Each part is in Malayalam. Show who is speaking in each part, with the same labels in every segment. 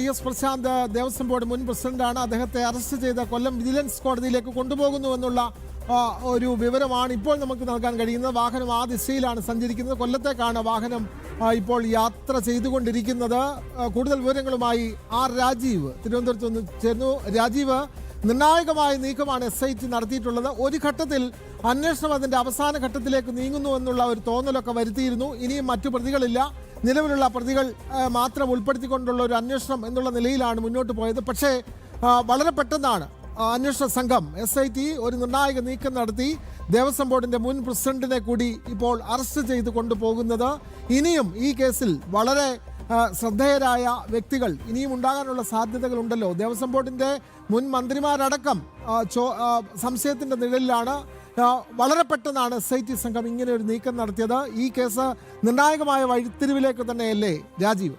Speaker 1: PS പ്രശാന്ത് ദേവസ്വം ബോർഡ് മുൻ പ്രസിഡന്റാണ്. അദ്ദേഹത്തെ അറസ്റ്റ് ചെയ്ത കൊല്ലം വിജിലൻസ് കോടതിയിലേക്ക് കൊണ്ടുപോകുന്നുവെന്നുള്ള ഒരു വിവരമാണ് ഇപ്പോൾ നമുക്ക് നൽകാൻ കഴിയുന്നത്. വാഹനം ആ ദിശയിലാണ് സഞ്ചരിക്കുന്നത്. കൊല്ലത്തേക്കാണ് വാഹനം ഇപ്പോൾ യാത്ര ചെയ്തുകൊണ്ടിരിക്കുന്നത്. കൂടുതൽ വിവരങ്ങളുമായി രാജീവ് തിരുവനന്തപുരത്ത് നിന്ന് ചേർന്നു. രാജീവ്, നിർണായകമായ നീക്കമാണ് SIT നടത്തിയിട്ടുള്ളത്. ഒരു ഘട്ടത്തിൽ അന്വേഷണം അതിന്റെ അവസാന ഘട്ടത്തിലേക്ക് നീങ്ങുന്നു എന്നുള്ള ഒരു തോന്നലൊക്കെ വരുത്തിയിരുന്നു. ഇനിയും മറ്റു പ്രതികളില്ല, നിലവിലുള്ള പ്രതികൾ മാത്രം ഉൾപ്പെടുത്തിക്കൊണ്ടുള്ള ഒരു അന്വേഷണം എന്നുള്ള നിലയിലാണ് മുന്നോട്ട് പോയത്. പക്ഷേ വളരെ പെട്ടെന്നാണ് അന്വേഷണ സംഘം SIT ഒരു നിർണായക നീക്കം നടത്തി ദേവസ്വം ബോർഡിന്റെ മുൻ പ്രസിഡന്റിനെ കൂടി ഇപ്പോൾ അറസ്റ്റ് ചെയ്ത് കൊണ്ടുപോകുന്നത്. ഇനിയും ഈ കേസിൽ വളരെ ശ്രദ്ധേയരായ വ്യക്തികൾ ഇനിയും ഉണ്ടാകാനുള്ള സാധ്യതകളുണ്ടല്ലോ. ദേവസ്വം ബോർഡിന്റെ മുൻ മന്ത്രിമാരടക്കം സംശയത്തിന്റെ നിഴലിലാണ്. വളരെ പെട്ടെന്നാണ് SIT സംഘം ഇങ്ങനെ ഒരു നീക്കം നടത്തിയത്. ഈ കേസ് നിർണായകമായ വഴിത്തിരിവിലേക്ക് തന്നെയല്ലേ രാജീവ്?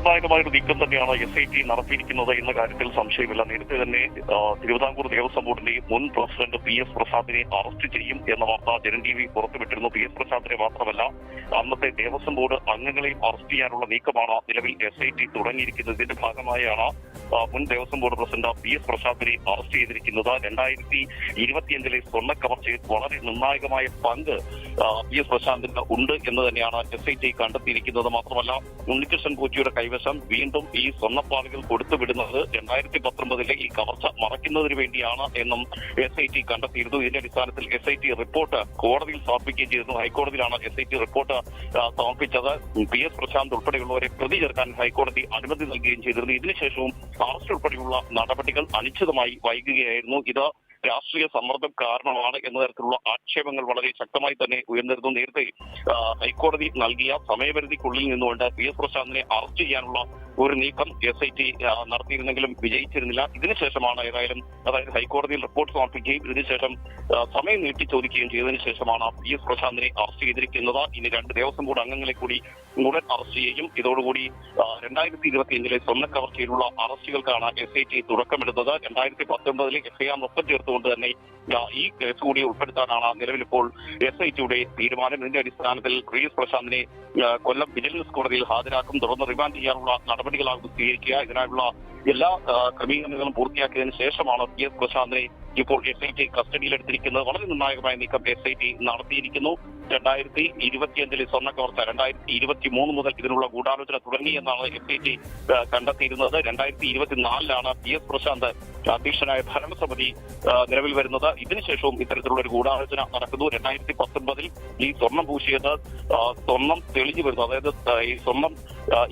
Speaker 2: നിർണായകമായൊരു നീക്കം തന്നെയാണ് SIT നടത്തിയിരിക്കുന്നത് എന്ന കാര്യത്തിൽ സംശയമില്ല. നേരത്തെ തന്നെ തിരുവിതാംകൂർ ദേവസ്വം ബോർഡിന്റെ മുൻ പ്രസിഡന്റ് PS പ്രസാദിനെ അറസ്റ്റ് ചെയ്യും എന്ന വാർത്ത ജനൻ TV പുറത്തുവിട്ടിരുന്നു. PS പ്രസാദിനെ മാത്രമല്ല, അന്നത്തെ ദേവസ്വം ബോർഡ് അംഗങ്ങളെയും അറസ്റ്റ് ചെയ്യാനുള്ള നീക്കമാണ് നിലവിൽ SIT തുടങ്ങിയിരിക്കുന്നത്. ഇതിന്റെ ഭാഗമായാണ് മുൻ ദേവസ്വം ബോർഡ് പ്രസിഡന്റ് PS പ്രസാദിനെ അറസ്റ്റ് ചെയ്തിരിക്കുന്നത്. 2025 സ്വർണ്ണ കവർച്ചയിൽ വളരെ നിർണായകമായ പങ്ക് PS പ്രശാന്തിന് ഉണ്ട് എന്ന് തന്നെയാണ് SIT കണ്ടെത്തിയിരിക്കുന്നത്. മാത്രമല്ല, ഉണ്ണികൃഷ്ണൻ പോറ്റിയുടെ കൈവശം വീണ്ടും ഈ സ്വർണ്ണപ്പാളികൾ കൊടുത്തുവിടുന്നത് 2019 ഈ കവർച്ച മറയ്ക്കുന്നതിന് വേണ്ടിയാണ് എന്നും SIT കണ്ടെത്തിയിരുന്നു. ഇതിന്റെ അടിസ്ഥാനത്തിൽ SIT റിപ്പോർട്ട് കോടതിയിൽ സമർപ്പിക്കുകയും ചെയ്തിരുന്നു. ഹൈക്കോടതിയിലാണ് SIT റിപ്പോർട്ട് സമർപ്പിച്ചത്. PS പ്രശാന്ത് ഉൾപ്പെടെയുള്ളവരെ പ്രതി ചേർക്കാൻ ഹൈക്കോടതി അനുമതി നൽകുകയും ചെയ്തിരുന്നു. ഇതിനുശേഷവും അറസ്റ്റ് ഉൾപ്പെടെയുള്ള നടപടികൾ അനിശ്ചിതമായി വൈകുകയായിരുന്നു. ഇത് രാഷ്ട്രീയ സമ്മർദ്ദം കാരണമാണ് എന്ന തരത്തിലുള്ള ആക്ഷേപങ്ങൾ വളരെ ശക്തമായി തന്നെ ഉയർന്നിരുന്നു. നേരത്തെ ഹൈക്കോടതി നൽകിയ സമയപരിധിക്കുള്ളിൽ നിന്നുകൊണ്ട് PS പ്രശാന്തിനെ അറസ്റ്റ് ചെയ്യാനുള്ള ഒരു നീക്കം SIT നടത്തിയിരുന്നെങ്കിലും വിജയിച്ചിരുന്നില്ല. ഇതിനുശേഷമാണ് അതായത് ഹൈക്കോടതിയിൽ റിപ്പോർട്ട് സമർപ്പിക്കുകയും ഇതിനുശേഷം സമയം നീട്ടി ചോദിക്കുകയും ചെയ്തതിനു ശേഷമാണ് PS പ്രശാന്തിനെ അറസ്റ്റ് ചെയ്തിരിക്കുന്നത്. ഇനി 2 ദേവസ്വം ബോർഡ് അംഗങ്ങളെ കൂടി ഉടൻ അറസ്റ്റ് ചെയ്യും. ഇതോടുകൂടി 2025 സ്വർണ്ണ കവർച്ചയിലുള്ള അറസ്റ്റുകൾക്കാണ് SIT തുടക്കമിടുന്നത്. 2019 FIR ഒപ്പം ചേർത്തുകൊണ്ട് തന്നെ ഈ കേസ് കൂടി ഉൾപ്പെടുത്താനാണ് നിലവിലിപ്പോൾ SITയുടെ തീരുമാനം. ഇതിന്റെ അടിസ്ഥാനത്തിൽ PS പ്രശാന്തിനെ കൊല്ലം വിജിലൻസ് കോടതിയിൽ ഹാജരാക്കും. തുടർന്ന് റിമാൻഡ് ചെയ്യാനുള്ള നടപടികളാകും സ്വീകരിക്കുക. ഇതിനായുള്ള എല്ലാ ക്രമീകരണങ്ങളും പൂർത്തിയാക്കിയതിനു ശേഷമാണ് PS പ്രശാന്തിനെ ഇപ്പോൾ SIT കസ്റ്റഡിയിലെടുത്തിരിക്കുന്നത്. വളരെ നിർണായകമായ നീക്കം SIT നടത്തിയിരിക്കുന്നു. 2025 സ്വർണ്ണ കവർച്ച 2023 മുതൽ ഇതിനുള്ള ഗൂഢാലോചന തുടങ്ങി എന്നാണ് SIT കണ്ടെത്തിയിരുന്നത്. 2024 PS പ്രശാന്ത് അധ്യക്ഷനായ ഭരണസമിതി നിലവിൽ വരുന്നത്. ഇതിനുശേഷവും ഇത്തരത്തിലുള്ള ഒരു ഗൂഢാലോചന നടക്കുന്നു. 2019 ഈ സ്വർണം പൂശിയത് സ്വർണം തെളിഞ്ഞു വരുന്നു. അതായത് ഈ സ്വർണം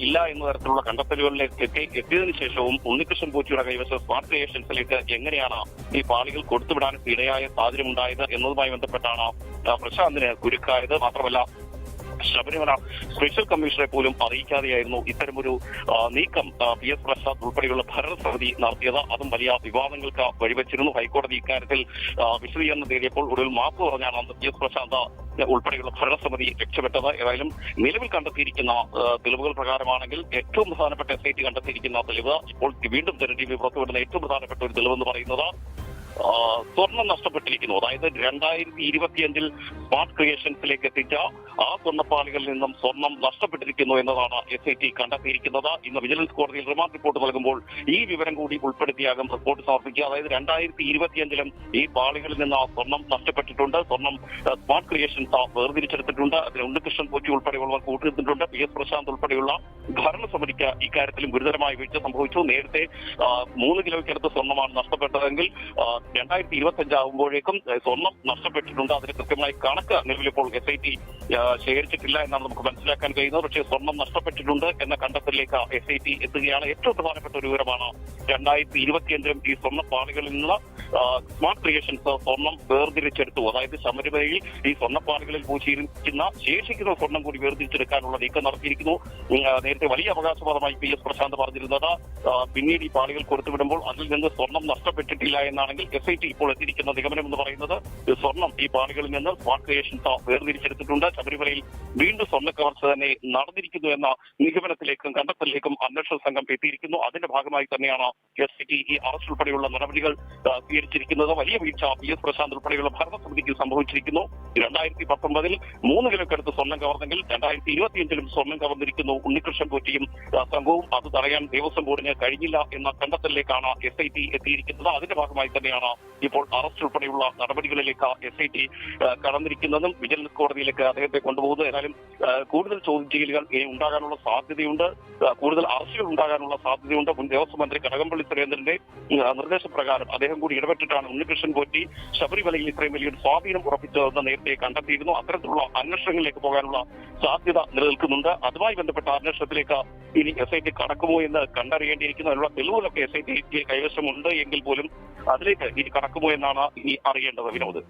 Speaker 2: ഇല്ല എന്ന തരത്തിലുള്ള കണ്ടെത്തലുകളിലേക്ക് എത്തിയതിനു ശേഷവും ഉണ്ണികൃഷ്ണൻ പോറ്റിയുടെ കൈവശം സ്മാർട്ട് ക്രിയേഷൻസിലേക്ക് എങ്ങനെയാണ് ഈ പാളികൾ കൊടുത്തുവിടാൻ ഇടയായ സാഹചര്യം ഉണ്ടായത് എന്നതുമായി ബന്ധപ്പെട്ടാണ് പ്രശാന്തിന് കുരുക്കായത്. മാത്രമല്ല, ശബരിമല സ്പെഷ്യൽ കമ്മീഷണറെ പോലും അറിയിക്കാതെയായിരുന്നു ഇത്തരമൊരു നീക്കം PS പ്രസാദ് ഉൾപ്പെടെയുള്ള ഭരണസമിതി നടത്തിയത്. അതും വലിയ വിവാദങ്ങൾക്ക് വഴിവെച്ചിരുന്നു. ഹൈക്കോടതി ഇക്കാര്യത്തിൽ വിശദീകരണം തേടിയപ്പോൾ ഒടുവിൽ മാപ്പ് പറഞ്ഞാണ് PS പ്രസാദ് ഉൾപ്പെടെയുള്ള ഭരണസമിതി രക്ഷപ്പെട്ടത്. ഏതായാലും നിലവിൽ കണ്ടെത്തിയിരിക്കുന്ന തെളിവുകൾ പ്രകാരമാണെങ്കിൽ ഏറ്റവും പ്രധാനപ്പെട്ട SIT കണ്ടെത്തിയിരിക്കുന്ന തെളിവ് ഇപ്പോൾ വീണ്ടും ജനൻ TV പുറത്തുവിടുന്ന ഏറ്റവും പ്രധാനപ്പെട്ട ഒരു തെളിവെന്ന് പറയുന്നത് സ്വർണം നഷ്ടപ്പെട്ടിരിക്കുന്നു. അതായത് 2025 സ്മാർട്ട് ക്രിയേഷൻസിലേക്ക് എത്തിച്ച ആ സ്വർണ്ണപ്പാളികളിൽ നിന്നും സ്വർണം നഷ്ടപ്പെട്ടിരിക്കുന്നു എന്നതാണ് SIT കണ്ടെത്തിയിരിക്കുന്നത്. ഇന്ന് വിജിലൻസ് കോടതിയിൽ റിമാൻഡ് റിപ്പോർട്ട് നൽകുമ്പോൾ ഈ വിവരം കൂടി ഉൾപ്പെടുത്തിയാകും റിപ്പോർട്ട് സമർപ്പിക്കുക. അതായത് 2025 ഈ പാളികളിൽ നിന്ന് സ്വർണം നഷ്ടപ്പെട്ടിട്ടുണ്ട്. സ്വർണം സ്മാർട്ട് ക്രിയേഷൻസ് വേർതിരിച്ചെടുത്തിട്ടുണ്ട്. അതിന് ഉണ്ണികൃഷ്ണൻ പോറ്റി ഉൾപ്പെടെയുള്ളവർ കൂട്ടുനിന്നിട്ടുണ്ട്. PS പ്രശാന്ത് ഉൾപ്പെടെയുള്ള ഭരണസമിതിക്ക് ഇക്കാര്യത്തിലും ഗുരുതരമായ വീഴ്ച സംഭവിച്ചു. നേരത്തെ 3 കിലോയ്ക്കടുത്ത് സ്വർണ്ണമാണ് നഷ്ടപ്പെട്ടതെങ്കിൽ 2025 ആകുമ്പോഴേക്കും സ്വർണം നഷ്ടപ്പെട്ടിട്ടുണ്ട്. അതിന് കൃത്യമായി കണക്ക് നിലവിലിപ്പോൾ SIT ശേഖരിച്ചിട്ടില്ല എന്നാണ് നമുക്ക് മനസ്സിലാക്കാൻ കഴിയുന്നത്. പക്ഷേ സ്വർണം നഷ്ടപ്പെട്ടിട്ടുണ്ട് എന്ന കണ്ടെത്തലിലേക്ക് SIT എത്തുകയാണ്. ഏറ്റവും പ്രധാനപ്പെട്ട ഒരു വിവരമാണ് 2025 ഈ സ്വർണ്ണ പാളികളിൽ നിന്ന് സ്മാർട്ട് ക്രിയേഷൻസ് സ്വർണം വേർതിരിച്ചെടുത്തു. അതായത് ശബരിമലയിൽ ഈ സ്വർണ്ണപ്പാളികളിൽ പൂശിയിരിക്കുന്ന ശേഷിക്കുന്ന സ്വർണം കൂടി വേർതിരിച്ചെടുക്കാനുള്ള നീക്കം നടത്തിയിരിക്കുന്നു. നേരത്തെ വലിയ അവകാശവാദമായി PS പ്രശാന്ത് പറഞ്ഞിരുന്നത് പിന്നീട് ഈ പാളികൾ കൊടുത്തുവിടുമ്പോൾ അതിൽ നിന്ന് സ്വർണം നഷ്ടപ്പെട്ടിട്ടില്ല എന്നാണെങ്കിൽ SIT ഇപ്പോൾ എത്തിയിരിക്കുന്ന നിഗമനം എന്ന് പറയുന്നത് സ്വർണം ഈ പാളികളിൽ നിന്ന് സ്മാർട്ട് ക്രിയേഷൻസ് വേർതിരിച്ചെടുത്തിട്ടുണ്ട്. ശബരിമല ശബരിമലയിൽ വീണ്ടും സ്വർണ്ണ കവർച്ച തന്നെ നടന്നിരിക്കുന്നു എന്ന നിഗമനത്തിലേക്കും കണ്ടെത്തലിലേക്കും അന്വേഷണ സംഘം എത്തിയിരിക്കുന്നു. അതിന്റെ ഭാഗമായി തന്നെയാണ് SIT ഈ അറസ്റ്റ് ഉൾപ്പെടെയുള്ള നടപടികൾ സ്വീകരിച്ചിരിക്കുന്നത്. വലിയ വീഴ്ച PS പ്രശാന്ത് ഉൾപ്പെടെയുള്ള ഭരണസമിതിക്ക് സംഭവിച്ചിരിക്കുന്നു. 2019 3 കിലോക്കടുത്ത് സ്വർണ്ണം കവർന്നെങ്കിൽ 2025 സ്വർണ്ണം കവർന്നിരിക്കുന്നു ഉണ്ണികൃഷ്ണൻ പോറ്റിയും സംഘവും. അത് തടയാൻ ദേവസ്വം ബോർഡിന് കഴിഞ്ഞില്ല എന്ന കണ്ടെത്തലിലേക്കാണ് SIT എത്തിയിരിക്കുന്നത്. അതിന്റെ ഭാഗമായി തന്നെയാണ് ഇപ്പോൾ അറസ്റ്റ് ഉൾപ്പെടെയുള്ള നടപടികളിലേക്ക് SIT കടന്നിരിക്കുന്നതും വിജിലൻസ് കോടതിയിലേക്ക് അദ്ദേഹത്തെ കൊണ്ടുപോകുന്നത്. ഏതായാലും കൂടുതൽ ചോദ്യം ചെയ്യലുകൾ ഉണ്ടാകാനുള്ള സാധ്യതയുണ്ട്, കൂടുതൽ അറസ്റ്റുകൾ ഉണ്ടാകാനുള്ള സാധ്യതയുണ്ട്. മുൻ ദേവസ്വം മന്ത്രി കടകംപള്ളി സുരേന്ദ്രന്റെ നിർദ്ദേശപ്രകാരം അദ്ദേഹം കൂടി ഇടപെട്ടിട്ടാണ് ഉണ്ണികൃഷ്ണൻ പോറ്റി ശബരിമലയിൽ ഇത്രയും വലിയൊരു സ്വാധീനം ഉറപ്പിച്ചതെന്ന് നേരത്തെ കണ്ടെത്തിയിരുന്നു. അത്തരത്തിലുള്ള അന്വേഷണങ്ങളിലേക്ക് പോകാനുള്ള സാധ്യത നിലനിൽക്കുന്നുണ്ട്. അതുമായി ബന്ധപ്പെട്ട അന്വേഷണത്തിലേക്ക് ഇനി SIT കടക്കുമോ എന്ന് കണ്ടറിയേണ്ടിയിരിക്കുന്നു. അതിനുള്ള തെളിവുകളൊക്കെ SIT കൈവശമുണ്ട് എങ്കിൽ പോലും അതിലേക്ക് ഇനി കടക്കുമോ എന്നാണ് ഇനി അറിയേണ്ടത്. വിനോദ്.